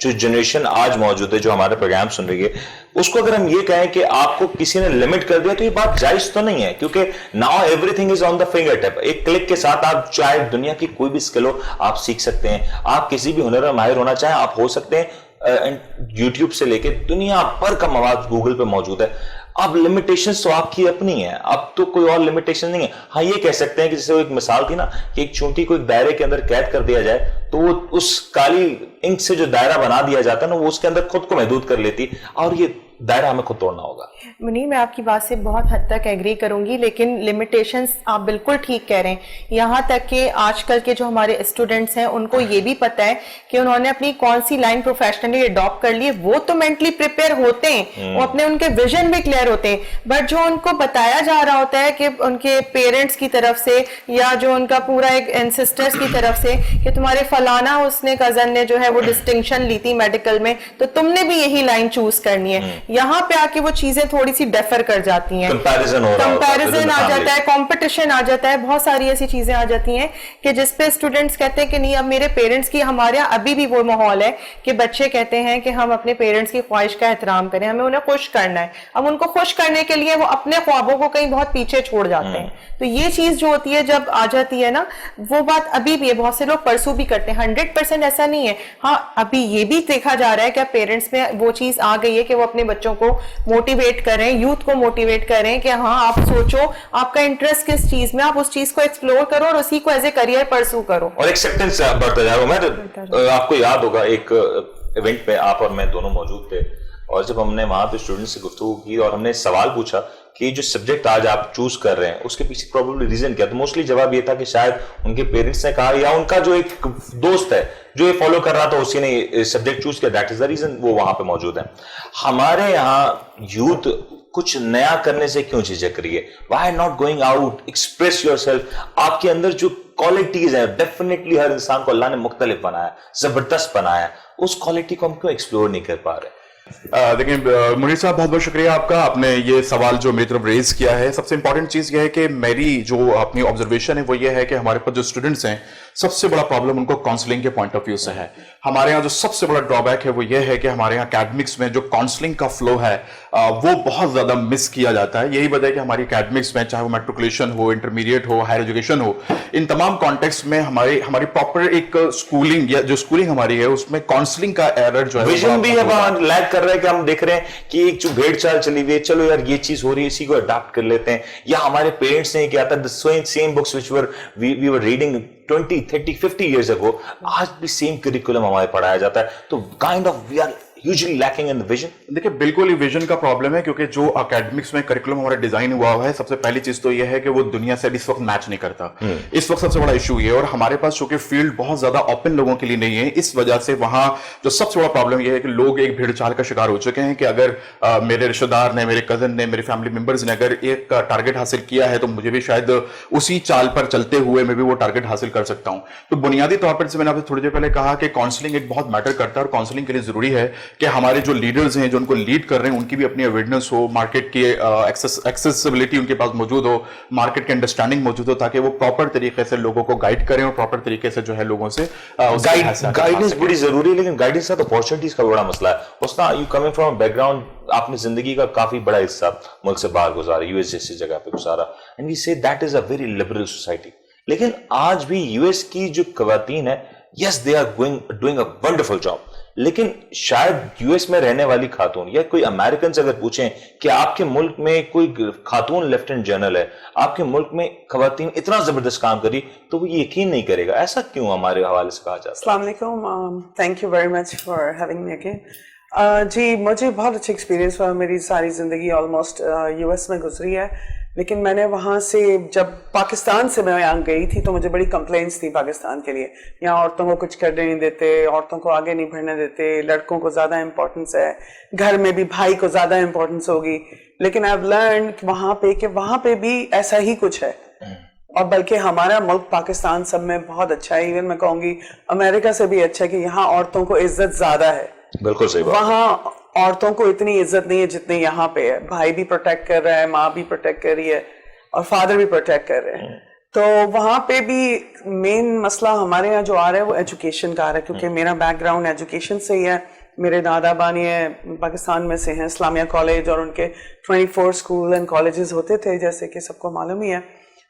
جو جنریشن آج موجود ہے جو ہمارا پروگرام سن رہی ہے, اس کو اگر ہم یہ کہیں کہ آپ کو کسی نے لمٹ کر دیا تو یہ بات جائز تو نہیں ہے, کیونکہ now everything is on the fingertip. ایک کلک کے ساتھ آپ چاہے دنیا کی کوئی بھی اسکل ہو آپ سیکھ سکتے ہیں, آپ کسی بھی ہنر میں ماہر ہونا چاہیں آپ ہو سکتے ہیں. یوٹیوب سے لے کے دنیا بھر کا مواد گوگل پہ موجود ہے. اب لمیٹیشنز تو آپ کی اپنی ہے, اب تو کوئی اور لمیٹیشن نہیں ہے. ہاں یہ کہہ سکتے ہیں کہ جیسے وہ ایک مثال تھی نا کہ ایک چونٹی کو ایک دائرے کے اندر قید کر دیا جائے تو وہ اس کالی انک سے جو دائرہ بنا دیا جاتا ہے نا وہ اس کے اندر خود کو محدود کر لیتی, اور یہ دائرہ ہمیں خود توڑنا ہوگا. منیر میں آپ کی بات سے بہت حد تک ایگری کروں گی, لیکن لمیٹیشنز آپ بالکل ٹھیک کہہ رہے ہیں. یہاں تک کہ آج کل کے جو ہمارے اسٹوڈنٹس ہیں ان کو یہ بھی پتہ ہے کہ انہوں نے اپنی کون سی لائن پروفیشنلی اڈاپٹ کر لی ہے. وہ تو مینٹلی پریپیئر ہوتے ہیں, وہ اپنے ان کے ویژن بھی کلیئر ہوتے ہیں, بٹ جو ان کو بتایا جا رہا ہوتا ہے کہ ان کے پیرنٹس کی طرف سے یا جو ان کا پورا ایک اینسسٹرز کی طرف سے کہ تمہارے فلانا اس نے کزن نے جو ہے وہ ڈسٹنکشن لی تھی میڈیکل میں تو تم نے بھی یہی لائن چوز کرنی ہے. یہاں پہ آ کے وہ چیزیں تھوڑی سی ڈیفر کر جاتی ہیں, کمپیریزن آ جاتا ہے, کمپٹیشن آ جاتا ہے, بہت ساری ایسی چیزیں آ جاتی ہیں کہ جس پہ اسٹوڈنٹس کہتے ہیں کہ نہیں اب میرے پیرنٹس کی, ہمارے یہاں ابھی بھی وہ ماحول ہے کہ بچے کہتے ہیں کہ ہم اپنے پیرنٹس کی خواہش کا احترام کریں, ہمیں انہیں خوش کرنا ہے. اب ان کو خوش کرنے کے لیے وہ اپنے خوابوں کو کہیں بہت پیچھے چھوڑ جاتے ہیں. تو یہ چیز جو ہوتی ہے جب آ جاتی ہے نا, وہ بات ابھی بھی ہے, بہت سے لوگ پرسو بھی کرتے ہیں, 100% ایسا نہیں ہے. ہاں ابھی یہ بھی دیکھا جا رہا ہے کہ پیرنٹس میں وہ چیز آ گئی ہے کہ وہ اپنے بچوں کو موٹیویٹ کریں, یوتھ کو موٹیویٹ کریں کہ ہاں آپ سوچو آپ کا انٹرسٹ کس چیز میں, آپ اس چیز کو ایکسپلور کرو اور اسی کو ایز اے کریئر پرسو کرو. اور ایکسپٹنس بڑھتا جا رہا ہے. آپ کو یاد ہوگا ایک ایونٹ میں آپ اور میں دونوں موجود تھے, اور جب ہم نے وہاں پہ اسٹوڈنٹ سے گفتگو کی اور ہم نے سوال پوچھا کہ جو سبجیکٹ آج آپ چوز کر رہے ہیں اس کے پیچھے پروبیبلی ریزن کیا, تو موسٹلی جواب یہ تھا کہ شاید ان کے پیرنٹس نے کہا یا ان کا جو ایک دوست ہے جو یہ فالو کر رہا تھا اسی نے سبجیکٹ چوز کیا, دیٹ از دا ریزن وہ وہاں پہ موجود ہے. ہمارے یہاں یوتھ کچھ نیا کرنے سے کیوں جھجک رہی ہے؟ Why not going out, express yourself. آپ کے اندر جو کوالٹیز ہیں ڈیفینیٹلی ہر انسان کو اللہ نے مختلف بنایا, زبردست بنایا, اس کوالٹی کو ہم کیوں ایکسپلور نہیں کر پا رہے؟ دیکھیں منیر صاحب بہت بہت شکریہ آپ کا, آپ نے یہ سوال جو میری طرف ریز کیا ہے. سب سے امپورٹنٹ چیز یہ ہے کہ میری جو اپنی آبزرویشن ہے وہ یہ ہے کہ ہمارے پاس جو اسٹوڈنٹس ہیں سب سے بڑا پرابلم ان کو کاؤنسلنگ کے پوائنٹ آف ویو سے ہے. ہمارے یہاں جو سب سے بڑا ڈرا بیک ہے وہ یہ ہے کہ ہمارے یہاں اکیڈمکس میں جو کاؤنسلنگ کا فلو ہے وہ بہت زیادہ مس کیا جاتا ہے. یہی وجہ ہے کہ ہماری اکیڈمکس میں چاہے وہ میٹریکولیشن ہو, انٹرمیڈیٹ ہو, ہائر ایجوکیشن ہو, ان تمام کانٹیکسٹ میں ہماری پراپر ایک اسکولنگ یا جو اسکولنگ ہماری ہے اس میں کاؤنسلنگ کا ایرر جو ہے ویژن بھی ہے وہاں لیک کر رہے ہیں کہ ہم دیکھ رہے ہیں کہ ایک جو بھیڑ چال چلی ہوئی ہے, چلو یار یہ چیز ہو رہی ہے اسی کو اڈاپٹ کر لیتے ہیں, یا ہمارے پیرنٹس نے کیا تھا same books which we were reading 20, 30, 50 years ago, آج بھی سیم کریکولم ہمارے پڑھایا جاتا ہے. تو kind of we are usually lacking in the vision. دیکھیں بالکل ہی ویژن کا پرابلم ہے, کیونکہ جو اکیڈمکس میں کریکولم ہمارا ڈیزائن ہوا ہے سب سے پہلی چیز تو یہ ہے کہ وہ دنیا سے اس وقت میچ نہیں کرتا. اس وقت سب سے بڑا ایشو یہ ہے, اور ہمارے پاس چونکہ فیلڈ بہت زیادہ اوپن لوگوں کے لیے نہیں ہے, اس وجہ سے وہاں جو سب سے بڑا پرابلم یہ ہے کہ لوگ ایک بھیڑ چال کا شکار ہو چکے ہیں کہ اگر میرے رشتہ دار نے, میرے کزن نے, میرے فیملی ممبرز نے اگر ایک ٹارگٹ حاصل کیا ہے تو مجھے بھی شاید اسی چال پر چلتے ہوئے میں بھی وہ ٹارگٹ حاصل کر سکتا ہوں. تو بنیادی طور پر جیسے میں نے آپ سے تھوڑی دیر پہلے کہا کہ کاؤنسلنگ ایک بہت میٹر کرتا ہے, اور کاؤنسلنگ کے لیے ضروری ہے کہ ہمارے جو لیڈرز ہیں جو ان کو لیڈ کر رہے ہیں ان کی بھی اپنی اویئرنیس ہو, مارکیٹ کی ایکسیسیبلٹی ان کے پاس موجود ہو, مارکیٹ کی انڈرسٹینڈنگ موجود ہو, تاکہ وہ پراپر طریقے سے لوگوں کو گائیڈ کریں اور پراپر طریقے سے جو ہے لوگوں سے گائیڈنس بڑی ضروری ہے. لیکن گائیڈنس کا تو اپارچونیٹیز کا بڑا مسئلہ ہے. اس طرح you coming from back ground, آپ نے زندگی کا کافی بڑا حصہ ملک سے باہر گزارا, یو ایس جیسی جگہ پہ گزارا, and we say that is a very liberal society. لیکن آج بھی یو ایس کی جو خواتین ہیں, yes they are doing a wonderful job, لیکن شاید یو ایس میں رہنے والی خاتون یا کوئی امریکن سے اگر پوچھیں کہ آپ کے ملک میں کوئی خاتون لیفٹیننٹ جنرل ہے, آپ کے ملک میں خواتین اتنا زبردست کام کری, تو وہ یقین نہیں کرے گا. ایسا کیوں ہمارے حوالے سے کہا جاتا ہے؟ السلام علیکم, thank you very much for having me again. جی مجھے بہت اچھا ایکسپیرینس ہوا, میری ساری زندگی آلموسٹ یو ایس میں گزری ہے, لیکن میں نے وہاں سے جب پاکستان سے میں یہاں گئی تھی تو مجھے بڑی کمپلینٹس تھی پاکستان کے لیے. یہاں عورتوں کو کچھ کرنے نہیں دیتے, عورتوں کو آگے نہیں بڑھنے دیتے, لڑکوں کو زیادہ امپورٹنس ہے, گھر میں بھی بھائی کو زیادہ امپورٹنس ہوگی. لیکن آئی ہیو لرنڈ وہاں پہ بھی ایسا ہی کچھ ہے, اور بلکہ ہمارا ملک پاکستان سب میں بہت اچھا ہے. ایون میں کہوں گی امریکہ سے بھی اچھا ہے کہ یہاں عورتوں کو عزت زیادہ ہے. بالکل صحیح. وہاں عورتوں کو اتنی عزت نہیں ہے جتنی یہاں پہ ہے. بھائی بھی پروٹیکٹ کر رہا ہے, ماں بھی پروٹیکٹ کر رہی ہے, اور فادر بھی پروٹیکٹ کر رہے ہیں. تو وہاں پہ بھی مین مسئلہ ہمارے یہاں جو آ رہا ہے وہ ایجوکیشن کا آ رہا ہے, کیونکہ میرا بیک گراؤنڈ ایجوکیشن سے ہی ہے. میرے دادا بانی ہیں پاکستان میں سے ہیں, اسلامیہ کالج, اور ان کے 24 اسکول اینڈ کالجز ہوتے تھے جیسے کہ سب کو معلوم ہی ہے.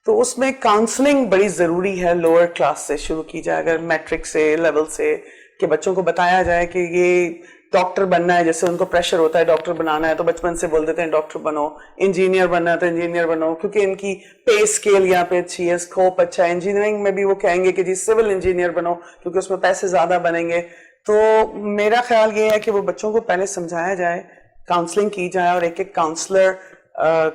تو اس میں کاؤنسلنگ بڑی ضروری ہے, لوور کلاس سے شروع کی جائے, اگر میٹرک سے لیول سے, کہ بچوں کو بتایا جائے کہ یہ ڈاکٹر بننا ہے, جیسے ان کو پریشر ہوتا ہے ڈاکٹر بنانا ہے تو بچپن سے بول دیتے ہیں ڈاکٹر بنو, انجینئر بننا ہے تو انجینئر بنو, کیونکہ ان کی پے اسکیل یہاں پہ اچھی ہے, اسکوپ اچھا ہے. انجینئرنگ میں بھی وہ کہیں گے کہ جی سول انجینئر بنو کیونکہ اس میں پیسے زیادہ بنیں گے. تو میرا خیال یہ ہے کہ وہ بچوں کو پہلے سمجھایا جائے, کاؤنسلنگ کی جائے, اور ایک ایک کاؤنسلر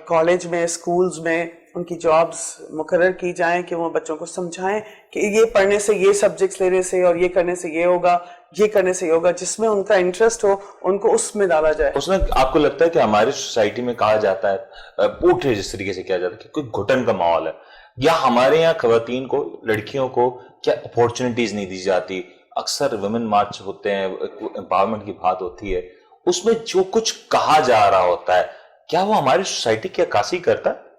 کالج میں, اسکولز میں ان کی جابز مقرر کی جائیں کہ وہ بچوں کو سمجھائیں کہ یہ پڑھنے سے, یہ سبجیکٹس لینے سے, اور یہ کرنے سے یہ ہوگا, یہ کرنے سے یہ ہوگا, جس میں ان کا انٹرسٹ ہو ان کو اس میں ڈالا جائے. اس میں آپ کو لگتا ہے کہ ہماری سوسائٹی میں کہا جاتا ہے, پورٹریٹ جس طریقے سے کیا جاتا ہے کہ کوئی گھٹن کا ماحول ہے, یا ہمارے یہاں خواتین کو, لڑکیوں کو کیا اپورچونیٹیز نہیں دی جاتی؟ اکثر ویمن مارچ ہوتے ہیں, امپاورمنٹ کی بات ہوتی ہے, اس میں جو کچھ کہا جا رہا ہوتا ہے کیا وہ ہماری سوسائٹی کی عکاسی کرتا ہے؟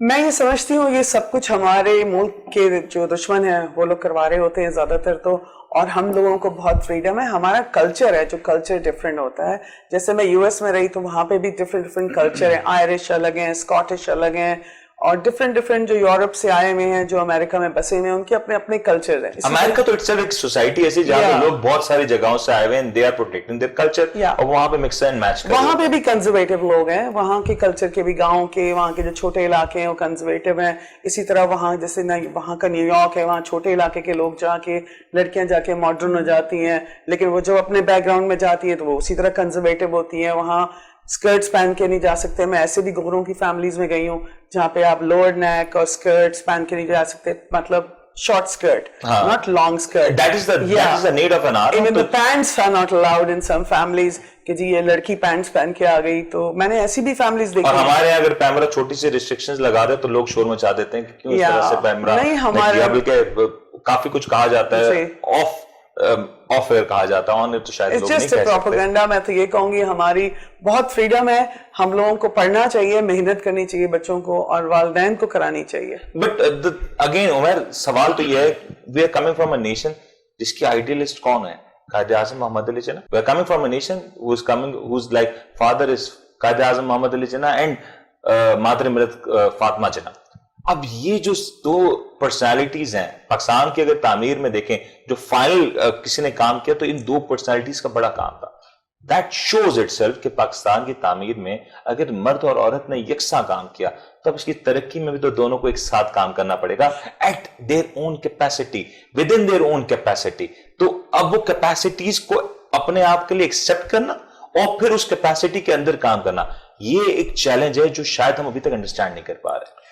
میں یہ سمجھتی ہوں یہ سب کچھ ہمارے ملک کے جو دشمن ہیں وہ لوگ کروا رہے ہوتے ہیں زیادہ تر تو, اور ہم لوگوں کو بہت فریڈم ہے. ہمارا کلچر ہے جو کلچر ڈفرینٹ ہوتا ہے. جیسے میں یو ایس میں رہی تو وہاں پہ بھی ڈفرینٹ کلچر ہیں, آئرش الگ ہیں, اسکاٹش الگ ہیں, اور ڈفرینٹ جو یورپ سے آئے ہوئے ہیں, جو امریکہ میں بسے ہوئے ہیں, ان کے اپنے اپنے کلچر ہیں. امریکہ تو اٹس ایک سوسائٹی ایسی جہاں پہ لوگ بہت ساری جگہوں سے آئے ہوئے ہیں, they are protecting their culture, اور وہاں پہ مکس اینڈ میچ کرتے ہیں. وہاں پہ بھی کنزرویٹو لوگ ہیں, وہاں کے کلچر کے بھی, گاؤں کے, وہاں کے جو چھوٹے علاقے ہیں وہ کنزرویٹو ہیں. اسی طرح وہاں جیسے وہاں کا نیو یارک ہے, وہاں چھوٹے علاقے کے لوگ جا کے, لڑکیاں جا کے ماڈرن ہو جاتی ہیں, لیکن وہ جو اپنے بیک گراؤنڈ میں جاتی ہے تو وہ اسی طرح کنزرویٹو ہوتی ہیں. وہاں اسکرٹس پہن کے نہیں جا سکتے. میں ایسے بھی گوروں کی فیملیز میں گئی ہوں جہاں پہ آپ لوور نیک اور اسکرٹس پہن کے نہیں جا سکتے, مطلب short skirt, not long skirt. That is the need of an hour. Even the pants are not allowed in some families کہ جی یہ لڑکی پینٹس پہن کے آ گئی. تو میں نے ایسی بھی فیملیز دیکھی. اور ہمارے یہاں اگر پیمرا چھوٹی سی ریسٹرکشنز لگا دے تو لوگ شور مچا دیتے ہیں کہ کیوں اس طرح سے پیمرا نہیں, ہمارے بلکہ کافی کچھ کہا جاتا ہے آف ایئر کہا جاتا ہے, آن ایئر تو شاید لوگ نہیں کہہ سکتے. پروپیگنڈا. میں تو یہ کہوں گی ہماری بہت فریڈم ہے, ہم لوگوں کو پڑھنا چاہیے, محنت کرنی چاہیے بچوں کو, اور والدین کو کرانی چاہیے. بٹ اگین عمر, سوال تو یہ ہے, we are coming from a nation جس کی آئیڈیلسٹ کون ہے؟ Quaid Azam Muhammad Ali Jinnah. We are coming from a nation who's like father is Quaid Azam Muhammad Ali Jinnah and مادر ملت فاطمہ جناح. اب یہ جو دو پرسنالٹیز ہیں پاکستان کی, اگر تعمیر میں دیکھیں جو فائنل کسی نے کام کیا تو ان دو پرسنالٹیز کا بڑا کام تھا. That shows itself کہ پاکستان کی تعمیر میں اگر مرد اور عورت نے یکساں کام کیا تو اب اس کی ترقی میں بھی تو دونوں کو ایک ساتھ کام کرنا پڑے گا at their own capacity, within their own capacity. تو اب وہ کیپیسٹیز کو اپنے آپ کے لیے ایکسپٹ کرنا اور پھر اس کیپیسٹی کے اندر کام کرنا, یہ ایک چیلنج ہے جو شاید ہم ابھی تک انڈرسٹینڈ نہیں کر پا رہے.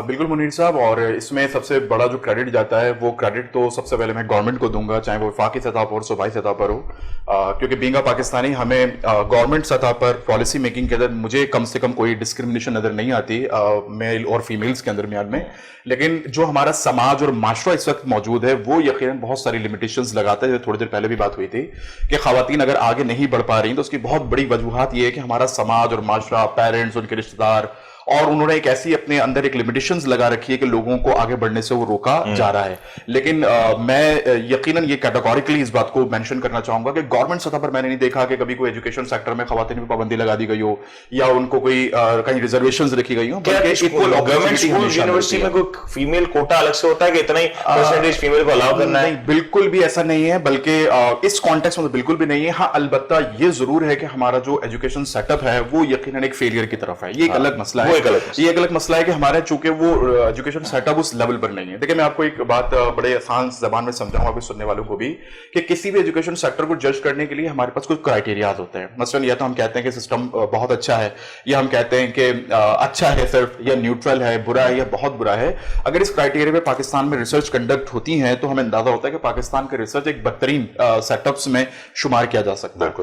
بالکل منیر صاحب, اور اس میں سب سے بڑا جو کریڈٹ جاتا ہے وہ کریڈٹ تو سب سے پہلے میں گورنمنٹ کو دوں گا, چاہے وہ وفاقی سطح پر اور صوبائی سطح پر ہو, کیونکہ بینگا پاکستانی ہمیں گورنمنٹ سطح پر پالیسی میکنگ کے اندر مجھے کم سے کم کوئی ڈسکرمنیشن نظر نہیں آتی میل اور فیمیلز کے درمیان میں. لیکن جو ہمارا سماج اور معاشرہ اس وقت موجود ہے وہ یقیناً بہت ساری لمیٹیشنز لگاتا ہے. جو تھوڑی دیر پہلے بھی بات ہوئی تھی کہ خواتین اگر آگے نہیں بڑھ پا رہی تو اس کی بہت بڑی وجوہات یہ ہے کہ ہمارا سماج اور معاشرہ, پیرنٹس, ان کے رشتہ دار, اور انہوں نے ایک ایسی اپنے اندر ایک لمیٹیشنز لگا رکھی ہے کہ لوگوں کو آگے بڑھنے سے وہ روکا جا رہا ہے. لیکن میں یقیناً یہ کیٹیگوریکلی اس بات کو مینشن کرنا چاہوں گا کہ گورنمنٹ سطح پر میں نے نہیں دیکھا کہ کبھی کوئی ایجوکیشن سیکٹر میں خواتین پہ پابندی لگا دی گئی ہو یا ان کو کوئی کہیں ریزرویشنز رکھی گئی ہوں. گورنمنٹ اسکول یونیورسٹی میں کوئی فیمیل کوٹا الگ سے ہوتا ہے کہ اتنا ہی پرسنٹیج فیمیل کو الاؤ کرنا ہے؟ بالکل بھی ایسا نہیں ہے, بلکہ اس کانٹیکس میں بالکل بھی نہیں ہے. ہاں البتہ یہ ضرور ہے کہ ہمارا جو ایجوکیشن سیٹ اپ ہے وہ یقیناً ایک فیلئر کی طرف ہے. یہ ایک الگ مسئلہ ہے, یہ ایک الگ مسئلہ ہے کہ ہمارا چونکہ وہ ایجوکیشن سیٹ اپ اس لیول پر نہیں ہے. دیکھیں میں آپ کو ایک بات بڑے آسان زبان میں سمجھاؤں گا سننے والوں کو بھی, کہ کسی بھی ایجوکیشن سیکٹر کو جج کرنے کے لیے ہمارے پاس کچھ کرائٹیریاز ہوتے ہیں. مثلاً یا تو ہم کہتے ہیں کہ سسٹم بہت اچھا ہے, یا ہم کہتے ہیں کہ اچھا ہے صرف, یا نیوٹرل ہے, برا ہے یا بہت برا ہے. اگر اس کرائٹیریا پہ پاکستان میں ریسرچ کنڈکٹ ہوتی ہیں تو ہمیں اندازہ ہوتا ہے کہ پاکستان کا ریسرچ ایک بدترین سیٹ اپس میں شمار کیا جا سکتا ہے.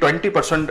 20%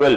12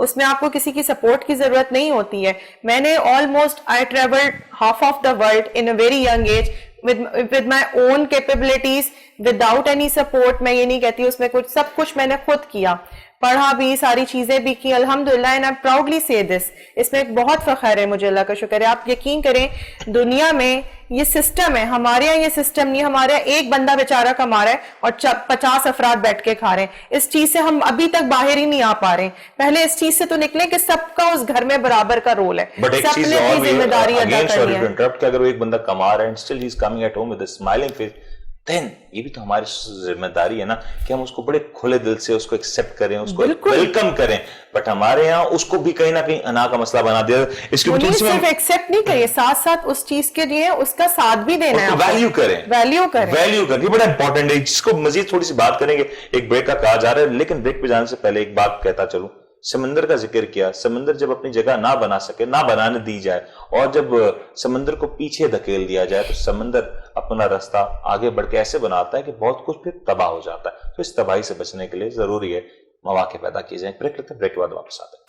اس میں آپ کو کسی کی سپورٹ کی ضرورت نہیں ہوتی ہے. میں نے almost I travelled half of the world in a very young age with my own capabilities without any support. میں یہ نہیں کہتی اس میں کچھ, سب کچھ میں نے خود کیا, پڑھا بھی, ساری چیزیں بھی کی الحمدللہ, and I proudly say this. اس میں ایک بہت فخر ہے مجھے, اللہ کا شکر ہے. آپ یقین کریں دنیا میں یہ سسٹم ہے, ہمارے یہاں یہ سسٹم نہیں, ہمارے یہاں ایک بندہ بیچارہ کما رہا ہے اور 50 افراد بیٹھ کے کھا رہے ہیں. اس چیز سے ہم ابھی تک باہر ہی نہیں آ پا رہے. پہلے اس چیز سے تو نکلیں کہ سب کا اس گھر میں برابر کا رول ہے, سب نے اپنی ذمہ داری ادا کرنی ہے. اگر وہ ایک بندہ کما رہا ہے and still he's coming at home with a smiling face, then یہ بھی تو ہماری ذمہ داری ہے نا کہ ہم اس کو بڑے کھلے دل سے اس کو ایکسپٹ کریں, اس کو ویلکم کریں. بٹ ہمارے یہاں اس کو بھی کہیں نہ کہیں انا کا مسئلہ بنا دیا. اس کے صرف ایکسپٹ نہیں کریے, ساتھ ساتھ اس چیز کے لیے اس کا ساتھ بھی دینا ہے, ویلیو کریں, ویلیو کریں. یہ بڑا امپورٹنٹ ہے, جس کو مزید تھوڑی سی بات کریں گے. ایک بریک کا کہا جا رہا ہے, لیکن بریک پہ جانے سے پہلے ایک بات کہتا چلوں. سمندر کا ذکر کیا. سمندر جب اپنی جگہ نہ بنا سکے, نہ بنانے دی جائے, اور جب سمندر کو پیچھے دھکیل دیا جائے, تو سمندر اپنا راستہ آگے بڑھ کے ایسے بناتا ہے کہ بہت کچھ پھر تباہ ہو جاتا ہے. تو اس تباہی سے بچنے کے لیے ضروری ہے مواقع پیدا کیے جائیں. بریک لیتے ہیں, بریک کے بعد واپس آتے ہیں.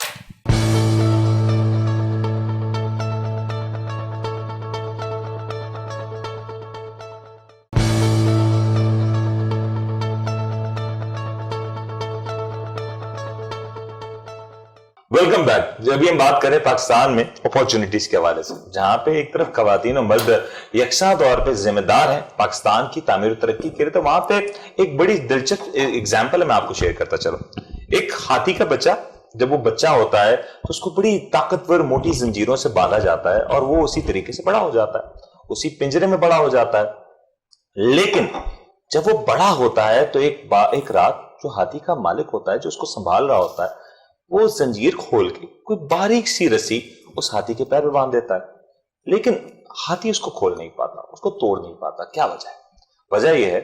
Welcome back. ابھی ہم بات کریں پاکستان میں اپارچونٹیز کے حوالے سے, جہاں پہ ایک طرف خواتین اور مرد یکساں طور پہ ذمہ دار ہیں پاکستان کی تعمیر و ترقی کے لیے, تو وہاں پہ ایک بڑی دلچسپ ایگزامپل میں آپ کو شیئر کرتا چلوں. ایک ہاتھی کا بچہ, جب وہ بچہ ہوتا ہے تو اس کو بڑی طاقتور موٹی زنجیروں سے باندھا جاتا ہے, اور وہ اسی طریقے سے بڑا ہو جاتا ہے, اسی پنجرے میں بڑا ہو جاتا ہے. لیکن جب وہ بڑا ہوتا ہے تو ایک رات جو ہاتھی کا مالک ہوتا ہے, جو اس کو سنبھال رہا ہوتا ہے, وہ زنجیر کھول کے کوئی باریک سی رسی اس ہاتھی کے پیر پہ باندھ دیتا ہے. لیکن ہاتھی اس کو کھول نہیں پاتا, اس کو توڑ نہیں پاتا. کیا وجہ ہے؟ وجہ یہ ہے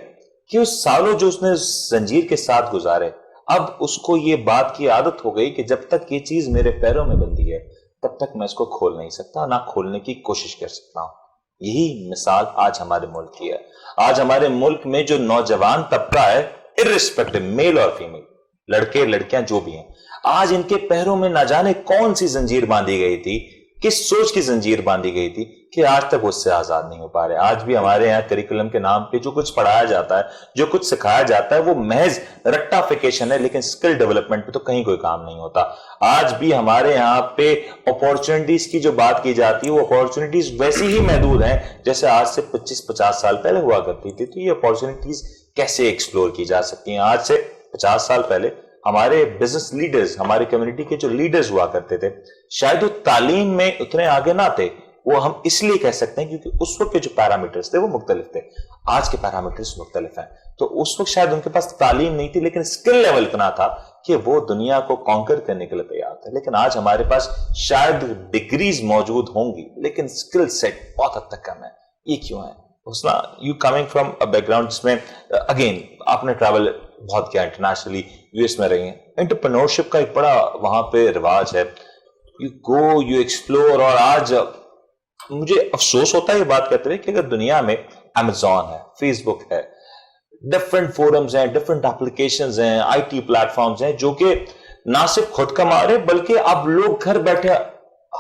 کہ اس سالوں جو اس نے زنجیر کے ساتھ گزارے, اب اس کو یہ بات کی عادت ہو گئی کہ جب تک یہ چیز میرے پیروں میں بندھی ہے تب تک میں اس کو کھول نہیں سکتا, نہ کھولنے کی کوشش کر سکتا ہوں. یہی مثال آج ہمارے ملک کی ہے. آج ہمارے ملک میں جو نوجوان طبقہ ہے, ارسپیکٹو میل اور فیمیل, لڑکے لڑکیاں جو بھی ہیں, آج ان کے پیروں میں نہ جانے کون سی زنجیر باندھی گئی تھی, کس سوچ کی زنجیر باندھی گئی تھی کہ آج تک اس سے آزاد نہیں ہو پا رہے. آج بھی ہمارے یہاں کریکولم کے نام پہ جو کچھ پڑھایا جاتا ہے, جو کچھ سکھایا جاتا ہے, وہ محض رٹافیکیشن ہے, لیکن سکل ڈیولپمنٹ پہ تو کہیں کوئی کام نہیں ہوتا. آج بھی ہمارے یہاں پہ اپارچونٹیز کی جو بات کی جاتی ہے, وہ اپارچونٹیز ویسی ہی محدود ہیں جیسے آج سے 25-50 سال پہلے ہوا کرتی تھی. تو یہ اپارچونٹیز کیسے ایکسپلور کی جا سکتی ہیں؟ آج سے 50 سال پہلے ہمارے بزنس لیڈرز, ہمارے کمیونٹی کے جو لیڈرز ہوا کرتے تھے, شاید وہ تعلیم میں اتنے آگے نہ تھے. وہ ہم اس لیے کہہ سکتے ہیں کیونکہ اس وقت کے جو پیرامیٹرز تھے وہ مختلف تھے, آج کے پیرامیٹرز مختلف ہیں. تو اس وقت شاید ان کے پاس تعلیم نہیں تھی, لیکن اسکل لیول اتنا تھا کہ وہ دنیا کو کانکر کرنے کے لیے تیار تھے. لیکن آج ہمارے پاس شاید ڈگریز موجود ہوں گی, لیکن اسکل سیٹ بہت حد تک کم ہے. یہ کیوں ہے؟ حسنا, you coming from a back ground جس میں اگین آپ نے ٹریول بہت کیا, انٹرنیشنلی یو ایس میں رہی ہیں, انٹرپرینورشپ کا ایک بڑا وہاں پہ رواج ہے, یو گو یو ایکسپلور. اور آج مجھے افسوس ہوتا ہے یہ بات کہتے ہوئے کہ اگر دنیا میں امیزون ہے, فیس بک ہے, ڈفرنٹ فورمز ہیں, ڈفرنٹ اپلیکیشنز ہیں, آئی ٹی پلیٹ فارمز ہیں, جو کہ نہ صرف خود کما رہے بلکہ اب لوگ گھر بیٹھے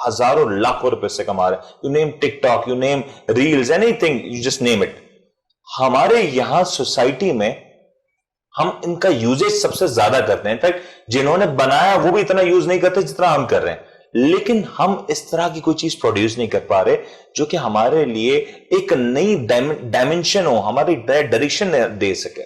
ہزاروں لاکھوں روپے سے کما رہے ہیں. You name TikTok, you name reels, anything, you just name it. ہمارے یہاں سوسائٹی میں ہم ان کا یوزیج سب سے زیادہ کرتے ہیں. انفیکٹ جنہوں نے بنایا وہ بھی اتنا یوز نہیں کرتے جتنا ہم کر رہے ہیں, لیکن ہم اس طرح کی کوئی چیز پروڈیوس نہیں کر پا رہے جو کہ ہمارے لیے ایک نئی ڈائمنشن ہو, ہماری ڈائریکشن دے سکے.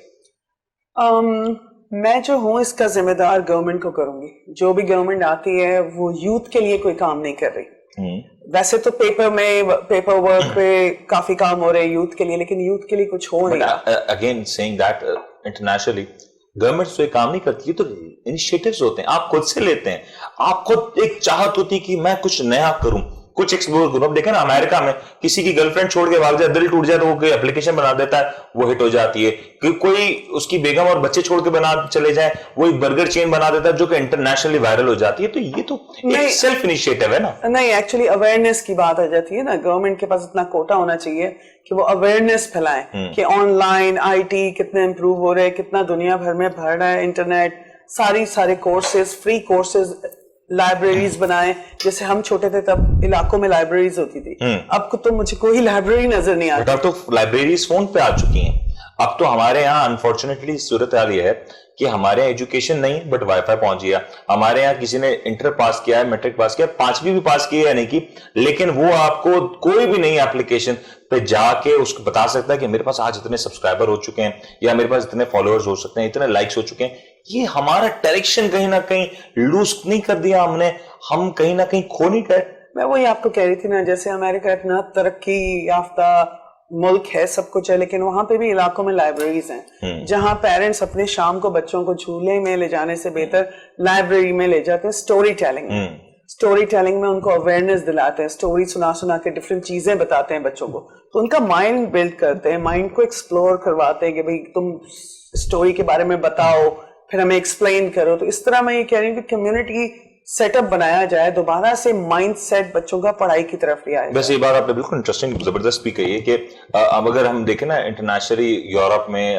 میں جو ہوں اس کا ذمہ دار گورنمنٹ کو کروں گی. جو بھی گورنمنٹ آتی ہے وہ یوتھ کے لیے کوئی کام نہیں کر رہی. ویسے تو پیپر ورک پہ کافی کام ہو رہے ہیں یوتھ کے لیے, لیکن یوتھ کے لیے کچھ ہو نہیں. Again seeing that internationally government تو یہ کام نہیں کرتی, یہ تو انیشیٹوز ہوتے ہیں, آپ خود سے لیتے ہیں. آپ خود ایک چاہت ہوتی کہ میں کچھ نیا کروں, کچھ ایکسپلور کروں. اب دیکھیں نا امریکہ میں کسی کی گرل فرینڈ چھوڑ کے بھاگ جائے, دل ٹوٹ جائے, تو وہ کوئی اپلیکیشن بنا دیتا ہے, وہ ہٹ ہو جاتی ہے. کوئی اس کی بیگم اور بچے چھوڑ کے بنا چلے جائیں, وہ ایک برگر چین بنا دیتا ہے جو کہ انٹرنیشنلی وائرل ہو جاتی ہے. تو یہ تو ایک سیلف انیشیٹو ہے نا. نہیں, ایکچولی اویئرنیس کی بات آ جاتی ہے نا. گورنمنٹ کے پاس اتنا کوٹا ہونا چاہیے کہ وہ اویئرنیس پھیلائیں کہ آن لائن آئی ٹی کتنے امپروو ہو رہے ہیں, کتنا دنیا بھر میں بڑھ رہا ہے انٹرنیٹ, سارے کورسز, فری کورسز لائبریریز بنائیں. جیسے ہم چھوٹے تھے تب علاقوں میں لائبریریز ہوتی تھی, اب تو مجھے کوئی لائبریری نظر نہیں آتی. اب تو لائبریریز فون پہ آ چکی ہیں. اب تو ہمارے یہاں انفارچونیٹلی صورتحال یہ ہے کہ ہمارے یہاں ایجوکیشن نہیں بٹ وائی فائی پہنچ گیا. ہمارے یہاں کسی نے انٹر پاس کیا ہے, میٹرک پاس کیا, 5ویں بھی پاس کی ہے نہیں کی, لیکن وہ آپ کو کوئی بھی نئی ایپلیکیشن پہ جا کے اس کو بتا سکتا ہے کہ میرے پاس آج اتنے سبسکرائبر ہو چکے ہیں, یا میرے پاس اتنے فالوورز ہو سکتے ہیں, اتنے لائکس ہو چکے ہیں. یہ ہمارا ڈائریکشن کہیں نہ کہیں لوز نہیں کر دیا ہم نے, ہم کہیں نہ کہیں کھو نہیں گئے. میں وہی آپ کو کہہ رہی تھی نا, جیسے امریکہ اتنا ترقی یافتہ ملک ہے, سب کچھ ہے, لیکن وہاں پہ بھی علاقوں میں لائبریریز ہیں جہاں پیرنٹس اپنے شام کو بچوں کو جھولے میں لے جانے سے بہتر لائبریری میں لے جاتے ہیں. اسٹوری ٹیلنگ میں ان کو اویئرنیس دلاتے ہیں, اسٹوری سنا سنا کے ڈفرینٹ چیزیں بتاتے ہیں بچوں کو, تو ان کا مائنڈ بلڈ کرتے ہیں, مائنڈ کو ایکسپلور کرواتے ہیں کہ بھئی تم اسٹوری کے بارے میں بتاؤ, پھر ہمیں ایکسپلین کرو. تو اس طرح میں یہ کہہ رہی ہوں کہ کمیونٹی سیٹ اپ بنایا جائے, دوبارہ سے مائنڈ سیٹ بچوں کا پڑھائی کی طرف لیا جائے. ویسے یہ بات آپ نے بالکل انٹرسٹنگ زبردست بھی کہی ہے کہ اب اگر ہم دیکھیں نا انٹرنیشنلی یورپ میں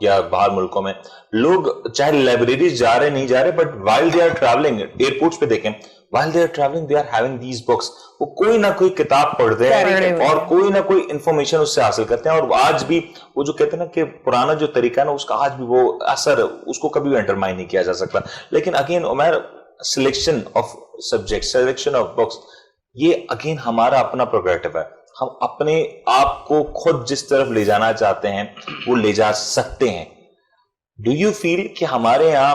یا باہر ملکوں میں لوگ چاہے لائبریریز جا رہے نہیں جا رہے, but while they are travelling, airports پہ دیکھیں while they are traveling they are having these books, وہ کوئی نہ کوئی کتاب پڑھتے ہیں اور کوئی نہ کوئی انفارمیشن اس سے حاصل کرتے ہیں. اور آج بھی وہ جو کہتے ہیں نا کہ پرانا جو طریقہ ہے نا اس کا آج بھی وہ اثر, اس کو کبھی بھی انڈرمائن نہیں کیا جا سکتا. لیکن again Umar, selection of subject, selection of books, یہ اگین ہمارا اپنا پروگریٹو ہے. ہم اپنے آپ کو خود جس طرف لے جانا چاہتے ہیں وہ لے جا سکتے ہیں. ڈو یو فیل کہ ہمارے یہاں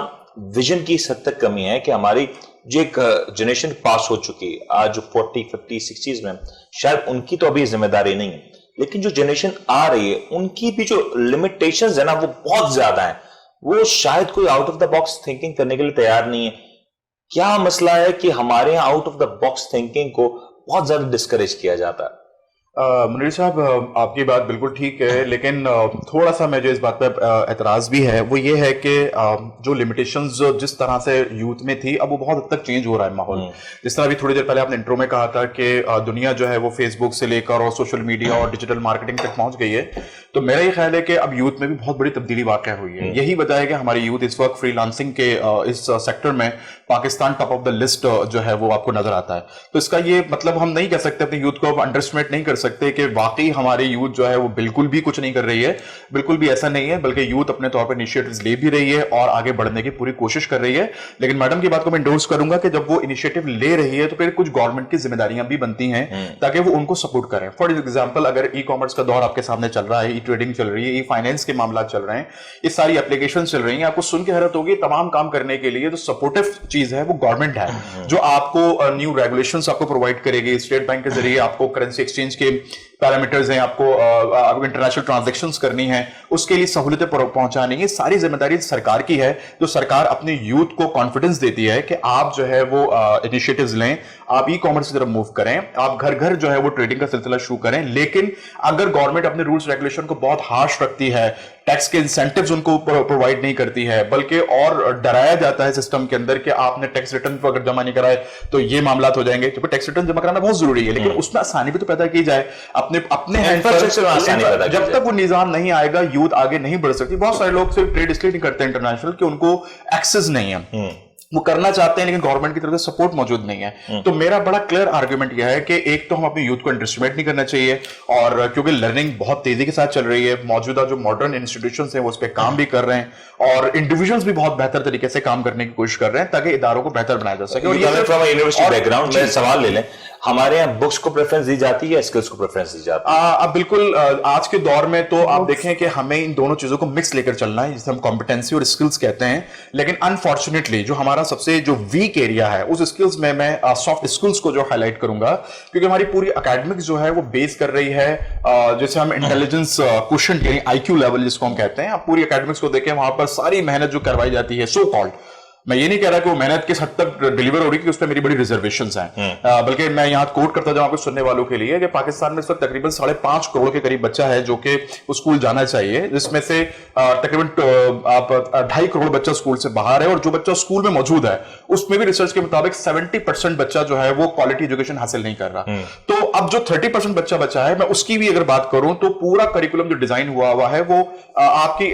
ویژن کی اس حد تک کمی ہے کہ ہماری جو ایک جنریشن پاس ہو چکی ہے آج جو 40, 50, 60s میں, شاید ان کی تو ابھی ذمہ داری نہیں ہے, لیکن جو جنریشن آ رہی ہے ان کی بھی جو لمیٹیشنز ہیں نا وہ بہت زیادہ ہیں. وہ شاید کوئی out of the box thinking کرنے کے لیے تیار نہیں ہے. کیا مسئلہ ہے کہ ہمارے یہاں out of the box thinking کو بہت زیادہ ڈسکریج کیا جاتا ہے؟ منیر صاحب آپ کی بات بالکل ٹھیک ہے, لیکن تھوڑا سا میں جو اس بات پہ اعتراض بھی ہے وہ یہ ہے کہ جو لمیٹیشنز جس طرح سے یوتھ میں تھی اب وہ بہت حد تک چینج ہو رہا ہے ماحول. جس طرح ابھی تھوڑی دیر پہلے آپ نے انٹرو میں کہا تھا کہ دنیا جو ہے وہ فیس بک سے لے کر اور سوشل میڈیا اور ڈیجیٹل مارکیٹنگ تک پہنچ گئی ہے, تو میرا یہ خیال ہے کہ اب یوتھ میں بھی بہت بڑی تبدیلی واقع ہوئی ہے. یہی وجہ ہے کہ ہماری یوتھ اس وقت فری لانسنگ کے اس سیکٹر میں Pakistan top of the list جو ہے وہ آپ کو نظر آتا ہے. تو اس کا یہ مطلب ہم نہیں کہہ سکتے, اپنی یوتھ کو انڈر اسٹیمیٹ نہیں کر سکتے کہ واقعی ہماری یوتھ جو ہے وہ بالکل بھی کچھ نہیں کر رہی ہے. بالکل بھی ایسا نہیں ہے, بلکہ یوتھ اپنے طور پر انیشیٹوز لے بھی رہی ہے اور آگے بڑھنے کی پوری کوشش کر رہی ہے. لیکن میڈم کی بات کو میں انڈورس کروں گا کہ جب وہ انیشیٹو لے رہی ہے تو پھر کچھ گورنمنٹ کی ذمہ داریاں بھی بنتی ہیں تاکہ وہ ان کو سپورٹ کریں. فار ایگزامپل اگر ای کامرس کا دور آپ کے سامنے چل رہا ہے, ای ٹریڈنگ چل رہی ہے, ای فائنینس کے معاملات چل رہے ہیں, یہ ساری اپلیکیشن چل رہی ہیں, آپ کو سن کے حیرت ہوگی تمام کام کرنے کے لیے جو سپورٹو چیز ہے وہ گورنمنٹ ہے, جو آپ کو نیو ریگولیشنز آپ کو پرووائڈ کرے گی. اسٹیٹ بینک کے ذریعے آپ کو کرنسی ایکسچینج کے پیرامیٹرز ہیں, آپ کو انٹرنیشنل ٹرانزیکشنز کرنی ہیں, اس کے لیے سہولتیں پہنچانی, یہ ساری ذمہ داری سرکار کی ہے. جو سرکار اپنے یوتھ کو کانفیڈنس دیتی ہے کہ آپ جو ہے وہ انیشیٹوز لیں, آپ ای کامرس کی طرف موو کریں, آپ گھر گھر جو ہے وہ ٹریڈنگ کا سلسلہ شروع کریں. لیکن اگر گورنمنٹ اپنے رولز ریگولیشن کو بہت ہارش رکھتی ہے, ٹیکس کے انسینٹیوز ان کو پرووائڈ نہیں کرتی ہے, بلکہ اور ڈرایا جاتا ہے سسٹم کے اندر کہ آپ نے ٹیکس ریٹرن اگر جمع نہیں کرائے تو یہ معاملات ہو جائیں گے, کیونکہ ٹیکس ریٹرن جمع کرانا بہت ضروری ہے, لیکن اس میں آسانی بھی تو پیدا کی جائے. اپنے جب تک وہ نظام نہیں آئے گا یوتھ آگے نہیں بڑھ سکتی. بہت سارے لوگ صرف ٹریڈ اس لیے نہیں کرتے انٹرنیشنل کہ ان کو ایکسس نہیں ہے, وہ کرنا چاہتے ہیں لیکن گورنمنٹ کی طرف سے سپورٹ موجود نہیں ہے. تو میرا بڑا کلیئر آرگومنٹ یہ ہے کہ ایک تو ہم اپنی یوتھ کو انڈر اسٹیمیٹ نہیں کرنا چاہیے, اور کیونکہ لرننگ بہت تیزی کے ساتھ چل رہی ہے, موجودہ جو ماڈرن انسٹیٹیوشنز ہیں وہ اس پہ کام بھی کر رہے ہیں, اور انڈیویجولز بھی بہت بہتر طریقے سے کام کرنے کی کوشش کر رہے ہیں تاکہ اداروں کو بہتر بنایا جا سکے. اور یونیورسٹی بیک گراؤنڈ میں سوال لے لیں, ہمارے یہاں بکس کو پریفرنس دی جاتی ہے یا اسکلز کو پریفرنس دی جاتی ہے؟ اب بالکل آج کے دور میں تو آپ دیکھیں کہ ہمیں ان دونوں چیزوں کو مکس لے کر چلنا ہے, جسے ہم کمپٹنسی اور اسکلز کہتے ہیں. لیکن انفارچونیٹلی جو ہمارا سب سے جو ویک ایریا ہے اس اسکلز میں سافٹ اسکلز کو جو ہائی لائٹ کروں گا, کیونکہ ہماری پوری اکیڈمکس جو ہے وہ بیس کر رہی ہے جیسے ہم انٹیلیجنس کوشنٹ یعنی آئی کیو لیول جس کو ہم کہتے ہیں. آپ پوری اکیڈمکس کو دیکھیں, وہاں پر ساری محنت جو کروائی جاتی ہے سو کالڈ, میں یہ نہیں کہہ رہا کہ وہ محنت کس حد تک ڈیلیور ہو رہی کہ اس پہ میری بڑی ریزرویشنز ہیں, بلکہ میں یہاں کوٹ کرتا جاؤں آپ کو سننے والوں کے لیے کہ پاکستان میں اس وقت تقریباً 5.5 کروڑ کے قریب بچہ ہے جو کہ اسکول جانا چاہیے, جس میں سے تقریباً 2.5 کروڑ بچہ اسکول سے باہر ہے, اور جو بچہ اسکول میں موجود ہے اس میں بھی ریسرچ کے مطابق 70% بچہ جو ہے وہ کوالٹی ایجوکیشن حاصل نہیں کر رہا. تو اب جو 30% بچہ بچا ہے, میں اس کی بھی اگر بات کروں تو پورا کریکولم جو ڈیزائن ہوا ہے وہ آپ کی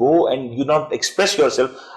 go and you not express yourself,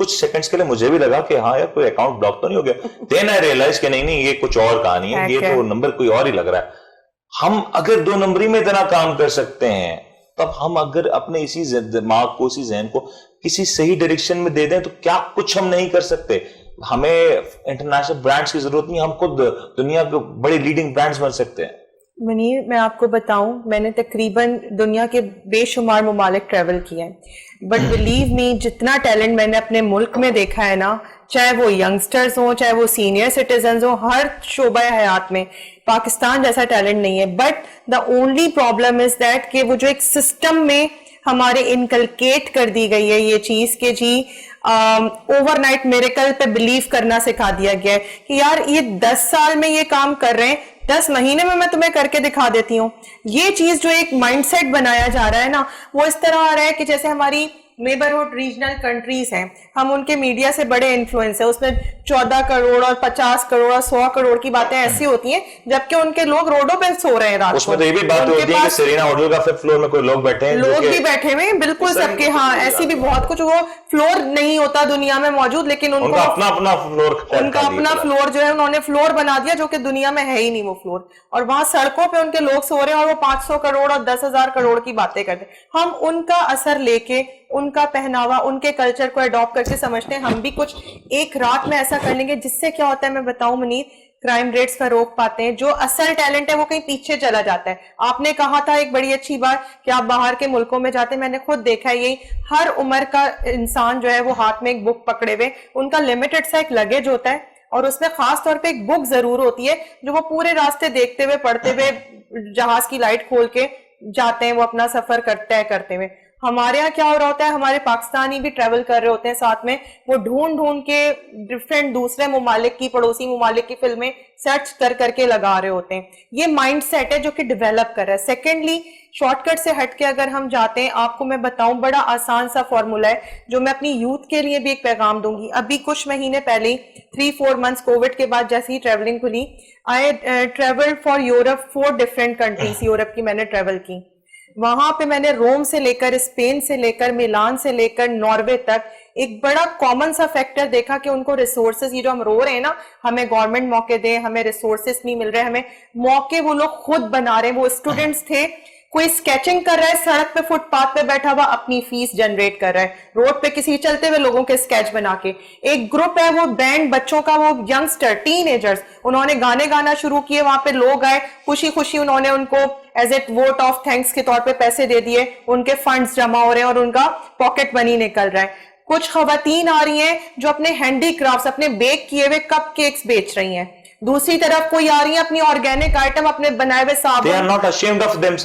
کچھ سیکنڈز کے لیے مجھے بھی لگا کہ ہاں یار کوئی اکاؤنٹ بلاک تو نہیں ہو گیا. دین آئی ریئلائز کہ نہیں یہ کچھ اور کہانی ہے, یہ تو نمبر کوئی اور ہی لگ رہا ہے. ہم اگر 2 نمبری میں اتنا کام کر سکتے ہیں, تب ہم اگر اپنے اسی دماغ کو, اسی ذہن کو کسی صحیح ڈائریکشن میں دے دیں تو کیا کچھ ہم نہیں کر سکتے. ہمیں انٹرنیشنل برانڈز کی ضرورت نہیں, ہم خود دنیا کے بڑے لیڈنگ برانڈز بن سکتے ہیں. منیر, میں آپ کو بتاؤں, میں نے تقریباً دنیا کے بے شمار ممالک ٹریول کیے ہیں, بٹ بلیو می جتنا ٹیلنٹ میں نے اپنے ملک میں دیکھا ہے نا, چاہے وہ ینگسٹرز ہوں, چاہے وہ سینئر سٹیزنز ہوں, ہر شعبہ حیات میں پاکستان جیسا ٹیلنٹ نہیں ہے. But the only problem is that کہ وہ جو ایک سسٹم میں ہمارے انکلکیٹ کر دی گئی ہے یہ چیز کہ جی اوور نائٹ میریکل پہ بلیو کرنا سکھا دیا گیا ہے کہ یار یہ 10 سال میں یہ کام کر رہے ہیں, 10 مہینے میں تمہیں کر کے دکھا دیتی ہوں. یہ چیز جو ایک مائنڈ سیٹ بنایا جا رہا ہے نا, وہ اس طرح آ رہا ہے کہ جیسے ہماری نیبرہڈ ریجنل کنٹریز ہیں, ہم ان کے میڈیا سے بڑے انفلوئنس ہیں, اس میں 14 کروڑ اور 50 کروڑ اور 100 کروڑ کی باتیں ایسی ہوتی ہیں, جبکہ ان کے لوگ روڈوں پہ سو رہے ہیں رات کو. اس میں تو یہ بھی بات ہوتی ہے کہ سرینا ہوٹل کا 5th فلور میں کوئی لوگ بیٹھے ہیں, لوگ بھی بیٹھے ہوئے ہیں بالکل سب کے. ہاں ایسی بھی بہت کچھ, وہ فلور نہیں ہوتا دنیا میں موجود, لیکن ان کا اپنا فلور جو ہے انہوں نے فلور بنا دیا جو کہ دنیا میں ہے ہی نہیں وہ فلور, اور وہاں سڑکوں پہ ان کے لوگ سو رہے ہیں اور وہ 500 کروڑ اور 10,000 کروڑ کی باتیں کرتے ہیں. ہم ان کا اثر لے کے, ان کا پہناوا, ان کے کلچر کو اڈاپٹ کر کے سمجھتے ہیں ہم بھی کچھ ایک رات میں ایسا کر لیں گے, جس سے کیا ہوتا ہے میں بتاؤں منیر, کرائم ریٹس پر روک پاتے ہیں, جو اصل ٹیلنٹ ہے وہ کہیں پیچھے چلا جاتا ہے. آپ نے کہا تھا ایک بڑی اچھی بات کہ آپ باہر کے ملکوں میں جاتے ہیں, میں نے خود دیکھا ہے یہی, ہر عمر کا انسان جو ہے وہ ہاتھ میں ایک بک پکڑے ہوئے, ان کا لمیٹڈ سا ایک لگیج ہوتا ہے, اور اس میں خاص طور پہ ایک بک ضرور ہوتی ہے جو وہ پورے راستے دیکھتے ہوئے, پڑھتے ہوئے, جہاز کی لائٹ کھول کے جاتے ہیں, وہ اپنا سفر کرتے ہوئے. ہمارے یہاں کیا ہو رہا ہوتا ہے, ہمارے پاکستانی بھی ٹریول کر رہے ہوتے ہیں ساتھ میں, وہ ڈھونڈ کے ڈفرینٹ دوسرے ممالک کی, پڑوسی ممالک کی فلمیں سرچ کر کے لگا رہے ہوتے ہیں. یہ مائنڈ سیٹ ہے جو کہ ڈیولپ کر رہا ہے. سیکنڈلی, شارٹ کٹ سے ہٹ کے اگر ہم جاتے ہیں, آپ کو میں بتاؤں بڑا آسان سا فارمولا ہے جو میں اپنی یوتھ کے لیے بھی ایک پیغام دوں گی. ابھی کچھ مہینے پہلے 3-4 منتھس کووڈ کے بعد جیسے ہی ٹریولنگ کھلی, I travel for Europe, 4 different countries Europe کی میں نے ٹریول کی. وہاں پہ میں نے روم سے لے کر, اسپین سے لے کر, میلان سے لے کر, ناروے تک ایک بڑا کامن سا فیکٹر دیکھا کہ ان کو ریسورسز, یہ جو ہم رو رہے ہیں نا ہمیں گورنمنٹ موقع دے, ہمیں ریسورسز نہیں مل رہے, ہمیں موقع وہ لوگ خود بنا رہے ہیں. وہ اسٹوڈنٹس تھے, کوئی اسکیچنگ کر رہا ہے سڑک پہ, فٹ پاتھ پہ بیٹھا ہوا اپنی فیس جنریٹ کر رہا ہے, روڈ پہ کسی چلتے ہوئے لوگوں کے اسکیچ بنا کے. ایک گروپ ہے وہ بینڈ بچوں کا, وہ ینگسٹر ٹین ایجرز, انہوں نے گانے گانا شروع کیے, وہاں پہ لوگ آئے, خوشی خوشی انہوں نے ان کو as a vote of thanks کے طور پہ پیسے دے دیے, ان کے فنڈز جمع ہو رہے ہیں اور ان کا پاکٹ منی نکل رہا ہے. کچھ خواتین آ رہی ہیں جو اپنے ہینڈی کرافٹس, اپنے بیک کیے ہوئے کپ کیکس بیچ رہی ہیں. دوسری طرف کوئی آ رہی ہے اپنی آرگینک آئٹم, اپنے بنائے ہوئے صابن,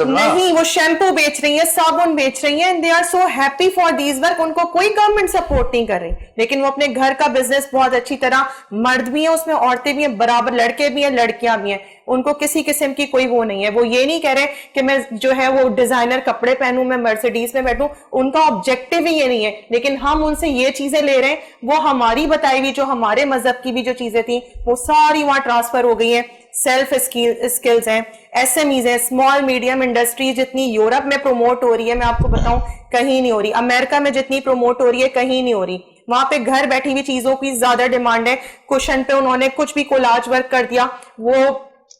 نہیں وہ شیمپو بیچ رہی ہیں, صابن بیچ رہی ہیں, they are so happy for these work. ان کو کوئی گورنمنٹ سپورٹ نہیں کر رہی, لیکن وہ اپنے گھر کا بزنس بہت اچھی طرح, مرد بھی ہیں اس میں, عورتیں بھی ہیں برابر, لڑکے بھی ہیں, لڑکیاں بھی ہیں, ان کو کسی قسم کی کوئی وہ نہیں ہے. وہ یہ نہیں کہہ رہے کہ میں جو ہے وہ ڈیزائنر کپڑے پہنوں, میں مرسیڈیز میں بیٹھوں, ان کا آبجیکٹو ہی یہ نہیں ہے. لیکن ہم ان سے یہ چیزیں لے رہے ہیں, وہ ہماری بتائی ہوئی جو ہمارے مذہب کی بھی جو چیزیں تھیں وہ ساری وہاں ٹرانسفر ہو گئی ہیں. سیلف اسکلز ہیں, ایس ایم ایز ہیں, اسمال میڈیم انڈسٹری جتنی یورپ میں پروموٹ ہو رہی ہے, میں آپ کو بتاؤں کہیں نہیں ہو رہی. امریکہ میں جتنی پروموٹ ہو رہی ہے کہیں نہیں ہو رہی. وہاں پہ گھر بیٹھی ہوئی چیزوں کی زیادہ ڈیمانڈ ہے. کوشن پہ انہوں نے کچھ بھی کولاج ورک کر دیا, وہ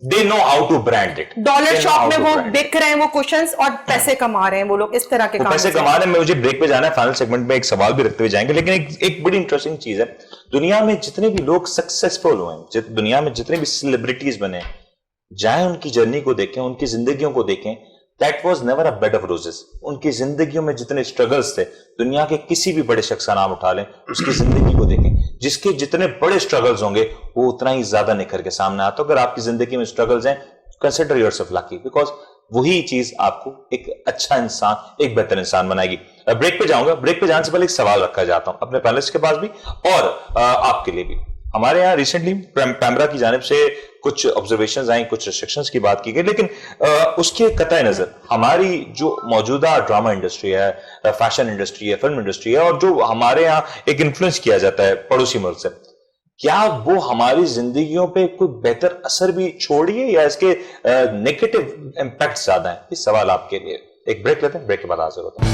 they know how to brand it. Dollar shop میں وہ بک رہے ہیں وہ کوشنز, اور پیسے کما رہے ہیں وہ لوگ اس طرح کے کام. پیسے کما رہے ہیں. مجھے بریک پہ جانا ہے, فائنل سیگمنٹ میں ایک سوال بھی رکھتے ہوئے جائیں گے, لیکن ایک بڑی انٹرسٹنگ چیز ہے, دنیا میں جتنے بھی لوگ سکسیسفل ہوئے, دنیا میں جتنے بھی سیلیبریٹیز بنے, جائیں ان کی جرنی کو دیکھیں, ان کی زندگیوں کو دیکھیں, that was never a bed of roses. ان کی زندگیوں میں جتنے اسٹرگلز تھے, دنیا کے کسی بھی بڑے شخص کا نام اٹھا لیں, اس کی زندگی کو دیکھیں, جس کے جتنے بڑے اسٹرگلز ہوں گے وہ اتنا ہی زیادہ نکھر کے سامنے آتا. اگر آپ کی زندگی میں اسٹرگلز ہیں, consider yourself lucky, because وہی چیز آپ کو ایک اچھا انسان, ایک بہتر انسان بنائے گی. بریک پہ جاؤں گا, بریک پہ جانے سے پہلے ایک سوال رکھا جاتا ہوں اپنے پینلسٹ کے پاس بھی اور آپ کے لیے بھی. ہمارے یہاں ریسنٹلی پیمرا کی جانب سے کچھ آبزرویشنز آئیں, کچھ ریسٹرکشنز کی بات کی گئی, لیکن اس کے قطع نظر ہماری جو موجودہ ڈرامہ انڈسٹری ہے, فیشن انڈسٹری ہے, فلم انڈسٹری ہے, اور جو ہمارے یہاں ایک انفلوئنس کیا جاتا ہے پڑوسی ملک سے, کیا وہ ہماری زندگیوں پہ کوئی بہتر اثر بھی چھوڑی ہے یا اس کے نیگیٹو امپیکٹ زیادہ ہیں؟ یہ سوال آپ کے لیے. ایک بریک لیتے ہیں, بریک کے بعد حاضر ہوتا ہے.